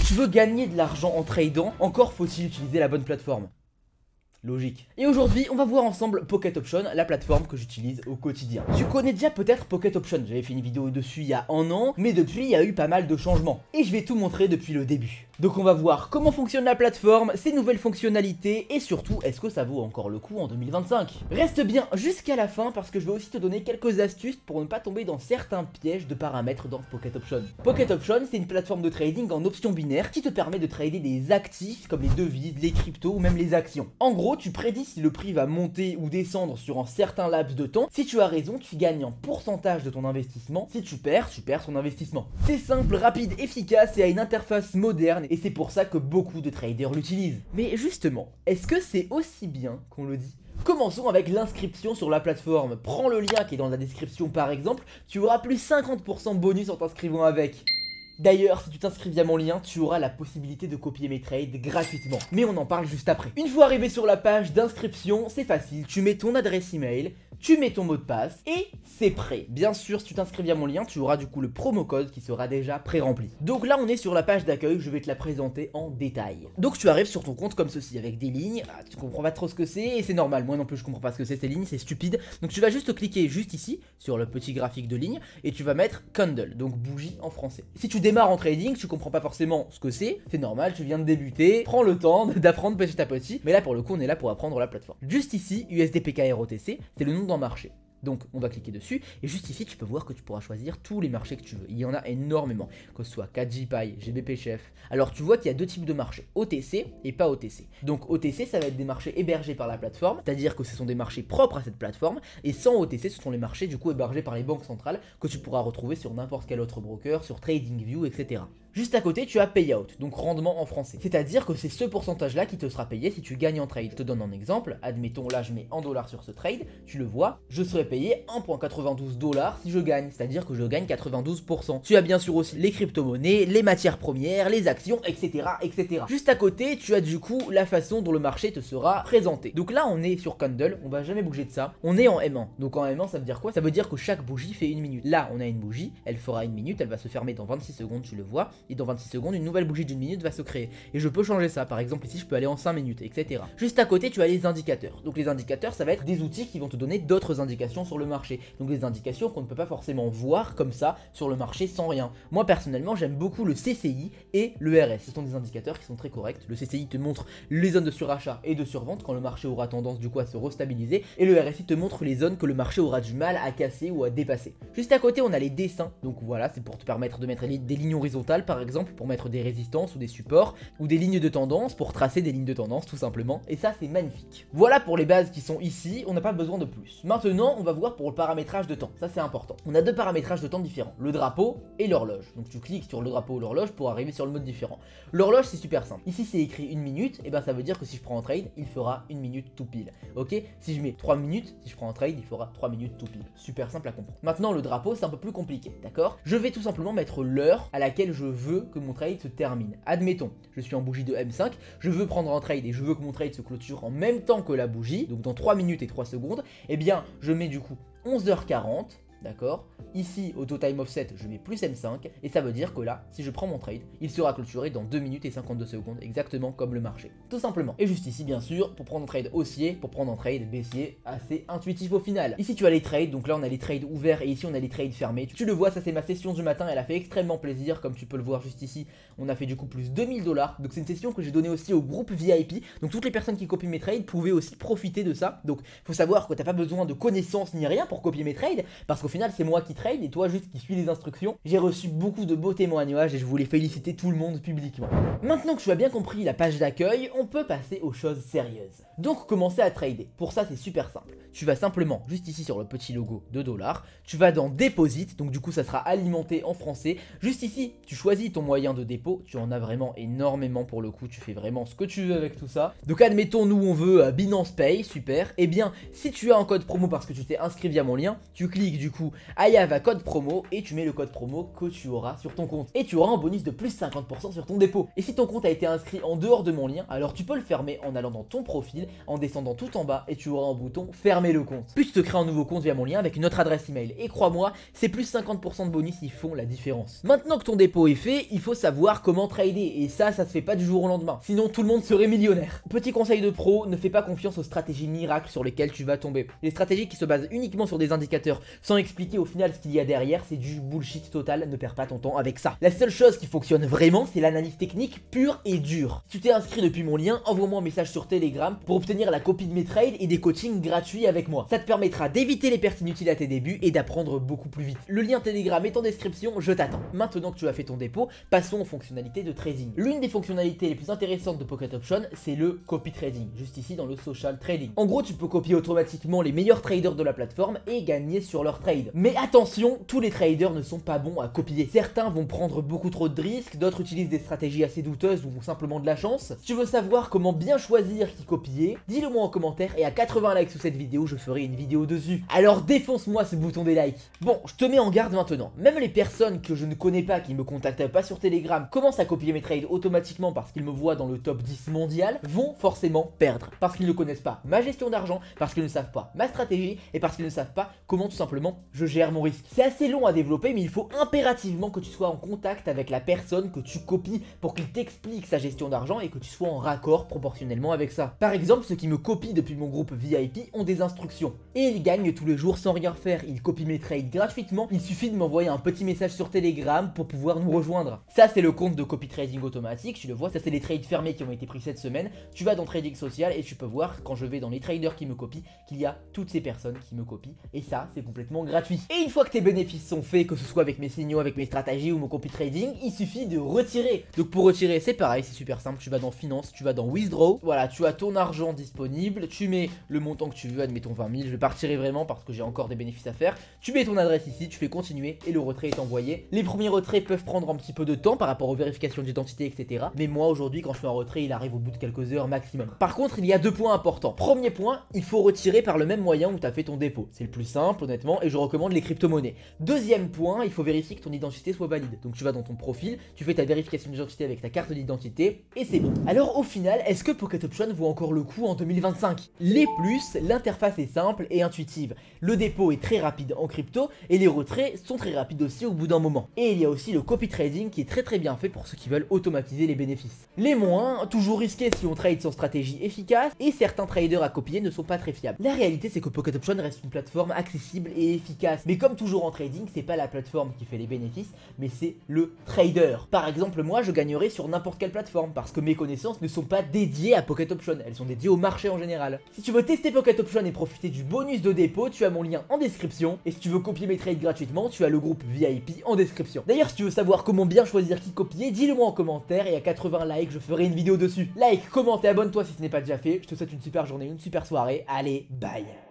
Tu veux gagner de l'argent en tradant, encore faut-il utiliser la bonne plateforme. Logique. Et aujourd'hui, on va voir ensemble Pocket Option, la plateforme que j'utilise au quotidien. Tu connais déjà peut-être Pocket Option, j'avais fait une vidéo dessus il y a un an, mais depuis il y a eu pas mal de changements. Et je vais tout montrer depuis le début. Donc on va voir comment fonctionne la plateforme, ses nouvelles fonctionnalités et surtout est-ce que ça vaut encore le coup en 2025. Reste bien jusqu'à la fin parce que je vais aussi te donner quelques astuces pour ne pas tomber dans certains pièges de paramètres dans Pocket Option. Pocket Option, c'est une plateforme de trading en options binaires qui te permet de trader des actifs comme les devises, les cryptos ou même les actions. En gros, tu prédis si le prix va monter ou descendre sur un certain laps de temps. Si tu as raison, tu gagnes en pourcentage de ton investissement. Si tu perds ton investissement. C'est simple, rapide, efficace et a une interface moderne. Et c'est pour ça que beaucoup de traders l'utilisent. Mais justement, est-ce que c'est aussi bien qu'on le dit ? Commençons avec l'inscription sur la plateforme. Prends le lien qui est dans la description par exemple, tu auras plus 50% bonus en t'inscrivant avec. D'ailleurs, si tu t'inscris via mon lien, tu auras la possibilité de copier mes trades gratuitement. Mais on en parle juste après. Une fois arrivé sur la page d'inscription, c'est facile, tu mets ton adresse email, tu mets ton mot de passe et c'est prêt. Bien sûr, si tu t'inscris via mon lien, tu auras du coup le promo code qui sera déjà pré-rempli. Donc là, on est sur la page d'accueil, je vais te la présenter en détail. Donc tu arrives sur ton compte comme ceci, avec des lignes, tu comprends pas trop ce que c'est et c'est normal, moi non plus je comprends pas ce que c'est ces lignes, c'est stupide. Donc tu vas juste cliquer juste ici, sur le petit graphique de ligne, et tu vas mettre candle, donc bougie en français. Si tu démarres en trading, tu comprends pas forcément ce que c'est normal, tu viens de débuter, prends le temps d'apprendre petit à petit, mais là pour le coup on est là pour apprendre la plateforme. Juste ici, USDPKROTC, c'est le nom d'un marché. Donc on va cliquer dessus et juste ici tu peux voir que tu pourras choisir tous les marchés que tu veux. Il y en a énormément, que ce soit KGPI, GBP Chef. Alors tu vois qu'il y a deux types de marchés, OTC et pas OTC. Donc OTC ça va être des marchés hébergés par la plateforme, c'est-à-dire que ce sont des marchés propres à cette plateforme, et sans OTC ce sont les marchés du coup hébergés par les banques centrales que tu pourras retrouver sur n'importe quel autre broker, sur TradingView, etc. Juste à côté, tu as payout, donc rendement en français. C'est-à-dire que c'est ce pourcentage-là qui te sera payé si tu gagnes en trade. Je te donne un exemple. Admettons, là, je mets $1 sur ce trade. Tu le vois, je serai payé 1,92$ si je gagne. C'est-à-dire que je gagne 92%. Tu as bien sûr aussi les crypto-monnaies, les matières premières, les actions, etc., etc. Juste à côté, tu as du coup la façon dont le marché te sera présenté. Donc là, on est sur Candle. On va jamais bouger de ça. On est en M1. Donc en M1, ça veut dire quoi? Ça veut dire que chaque bougie fait 1 minute. Là, on a une bougie. Elle fera 1 minute. Elle va se fermer dans 26 secondes, tu le vois. Et dans 26 secondes, une nouvelle bougie d'1 minute va se créer. Et je peux changer ça, par exemple ici je peux aller en 5 minutes, etc. Juste à côté tu as les indicateurs. Donc les indicateurs ça va être des outils qui vont te donner d'autres indications sur le marché. Donc des indications qu'on ne peut pas forcément voir comme ça sur le marché sans rien. Moi personnellement j'aime beaucoup le CCI et le RS. Ce sont des indicateurs qui sont très corrects. Le CCI te montre les zones de surachat et de survente quand le marché aura tendance du coup à se restabiliser. Et le RSI te montre les zones que le marché aura du mal à casser ou à dépasser. Juste à côté on a les dessins. Donc voilà, c'est pour te permettre de mettre des lignes horizontales par exemple, pour mettre des résistances ou des supports ou des lignes de tendance pour tracer des lignes de tendance tout simplement, et ça c'est magnifique. Voilà pour les bases qui sont ici, on n'a pas besoin de plus. Maintenant on va voir pour le paramétrage de temps, ça c'est important. On a deux paramétrages de temps différents, le drapeau et l'horloge. Donc tu cliques sur le drapeau ou l'horloge pour arriver sur le mode différent. L'horloge c'est super simple, ici c'est écrit 1 minute, et ben ça veut dire que si je prends un trade, il fera 1 minute tout pile. Ok, si je mets 3 minutes, si je prends un trade, il fera 3 minutes tout pile. Super simple à comprendre. Maintenant le drapeau c'est un peu plus compliqué, d'accord? Je vais tout simplement mettre l'heure à laquelle je veux que mon trade se termine. Admettons, je suis en bougie de M5, je veux prendre un trade et je veux que mon trade se clôture en même temps que la bougie, donc dans 3 minutes et 3 secondes, et bien je mets du coup 11h40, d'accord? Ici, auto time offset, je mets plus M5, et ça veut dire que là, si je prends mon trade, il sera clôturé dans 2 minutes et 52 secondes, exactement comme le marché. Tout simplement. Et juste ici, bien sûr, pour prendre un trade haussier, pour prendre un trade baissier, assez intuitif au final. Ici, tu as les trades, donc là, on a les trades ouverts, et ici, on a les trades fermés. Tu le vois, ça, c'est ma session du matin, elle a fait extrêmement plaisir, comme tu peux le voir juste ici. On a fait du coup plus $2000, donc c'est une session que j'ai donnée aussi au groupe VIP, donc toutes les personnes qui copient mes trades pouvaient aussi profiter de ça. Donc, faut savoir que t'as pas besoin de connaissances ni rien pour copier mes trades, parce qu'au final, c'est moi qui trade et toi juste qui suis les instructions. J'ai reçu beaucoup de beaux témoignages et je voulais féliciter tout le monde publiquement. Maintenant que tu as bien compris la page d'accueil, on peut passer aux choses sérieuses. Donc commencer à trader. Pour ça c'est super simple. Tu vas simplement, juste ici sur le petit logo de $, tu vas dans Deposit, donc du coup ça sera alimenté en français. Juste ici, tu choisis ton moyen de dépôt, tu en as vraiment énormément pour le coup, tu fais vraiment ce que tu veux avec tout ça. Donc admettons nous on veut Binance Pay, super. Et bien si tu as un code promo parce que tu t'es inscrit via mon lien, tu cliques du coup coup Ayava code promo et tu mets le code promo que tu auras sur ton compte. Et tu auras un bonus de plus 50% sur ton dépôt. Et si ton compte a été inscrit en dehors de mon lien, alors tu peux le fermer en allant dans ton profil, en descendant tout en bas et tu auras un bouton fermer le compte. Puis tu te crées un nouveau compte via mon lien avec une autre adresse email. Et crois-moi, ces plus 50% de bonus, ils font la différence. Maintenant que ton dépôt est fait, il faut savoir comment trader. Et ça se fait pas du jour au lendemain. Sinon tout le monde serait millionnaire. Petit conseil de pro, ne fais pas confiance aux stratégies miracles sur lesquelles tu vas tomber. Les stratégies qui se basent uniquement sur des indicateurs sans expliquer au final ce qu'il y a derrière, c'est du bullshit total, ne perds pas ton temps avec ça. La seule chose qui fonctionne vraiment, c'est l'analyse technique pure et dure. Si tu t'es inscrit depuis mon lien, envoie-moi un message sur Telegram pour obtenir la copie de mes trades et des coachings gratuits avec moi. Ça te permettra d'éviter les pertes inutiles à tes débuts et d'apprendre beaucoup plus vite. Le lien Telegram est en description, je t'attends. Maintenant que tu as fait ton dépôt, passons aux fonctionnalités de trading. L'une des fonctionnalités les plus intéressantes de Pocket Option, c'est le copy trading, juste ici dans le social trading. En gros, tu peux copier automatiquement les meilleurs traders de la plateforme et gagner sur leur trade. Mais attention, tous les traders ne sont pas bons à copier. Certains vont prendre beaucoup trop de risques, d'autres utilisent des stratégies assez douteuses ou simplement de la chance. Si tu veux savoir comment bien choisir qui copier, dis-le moi en commentaire et à 80 likes sous cette vidéo, je ferai une vidéo dessus. Alors défonce-moi ce bouton des likes. Bon, je te mets en garde maintenant. Même les personnes que je ne connais pas, qui me contactent pas sur Telegram, commencent à copier mes trades automatiquement parce qu'ils me voient dans le top 10 mondial, vont forcément perdre. Parce qu'ils ne connaissent pas ma gestion d'argent, parce qu'ils ne savent pas ma stratégie et parce qu'ils ne savent pas comment tout simplement je gère mon risque. C'est assez long à développer, mais il faut impérativement que tu sois en contact avec la personne que tu copies pour qu'il t'explique sa gestion d'argent et que tu sois en raccord proportionnellement avec ça. Par exemple, ceux qui me copient depuis mon groupe VIP ont des instructions et ils gagnent tous les jours sans rien faire. Ils copient mes trades gratuitement, il suffit de m'envoyer un petit message sur Telegram pour pouvoir nous rejoindre. Ça c'est le compte de copy trading automatique, tu le vois, ça c'est les trades fermés qui ont été pris cette semaine. Tu vas dans Trading Social et tu peux voir quand je vais dans les traders qui me copient qu'il y a toutes ces personnes qui me copient et ça c'est complètement gratuit. Et une fois que tes bénéfices sont faits, que ce soit avec mes signaux, avec mes stratégies ou mon copy trading, il suffit de retirer. Donc pour retirer c'est pareil, c'est super simple, tu vas dans Finance, tu vas dans Withdraw, voilà, tu as ton argent disponible, tu mets le montant que tu veux, admettons 20 000, je vais pas retirer vraiment parce que j'ai encore des bénéfices à faire, tu mets ton adresse ici, tu fais continuer et le retrait est envoyé. Les premiers retraits peuvent prendre un petit peu de temps par rapport aux vérifications d'identité, etc. Mais moi aujourd'hui quand je fais un retrait, il arrive au bout de quelques heures maximum. Par contre, il y a deux points importants. Premier point, il faut retirer par le même moyen où tu as fait ton dépôt. C'est le plus simple honnêtement et je recommande les crypto-monnaies. Deuxième point, il faut vérifier que ton identité soit valide. Donc tu vas dans ton profil, tu fais ta vérification d'identité avec ta carte d'identité et c'est bon. Alors au final, est-ce que Pocket Option vaut encore le coup en 2025? Les plus, l'interface est simple et intuitive. Le dépôt est très rapide en crypto et les retraits sont très rapides aussi au bout d'un moment. Et il y a aussi le copy trading qui est très bien fait pour ceux qui veulent automatiser les bénéfices. Les moins, toujours risqués si on trade sans stratégie efficace et certains traders à copier ne sont pas très fiables. La réalité c'est que Pocket Option reste une plateforme accessible et efficace. Mais comme toujours en trading, c'est pas la plateforme qui fait les bénéfices, mais c'est le trader. Par exemple, moi je gagnerais sur n'importe quelle plateforme parce que mes connaissances ne sont pas dédiées à Pocket Option, elles sont dédiées au marché en général. Si tu veux tester Pocket Option et profiter du bonus de dépôt, tu as mon lien en description. Et si tu veux copier mes trades gratuitement, tu as le groupe VIP en description. D'ailleurs, si tu veux savoir comment bien choisir qui copier, dis-le moi en commentaire et à 80 likes, je ferai une vidéo dessus. Like, commente et abonne-toi si ce n'est pas déjà fait. Je te souhaite une super journée, une super soirée. Allez, bye!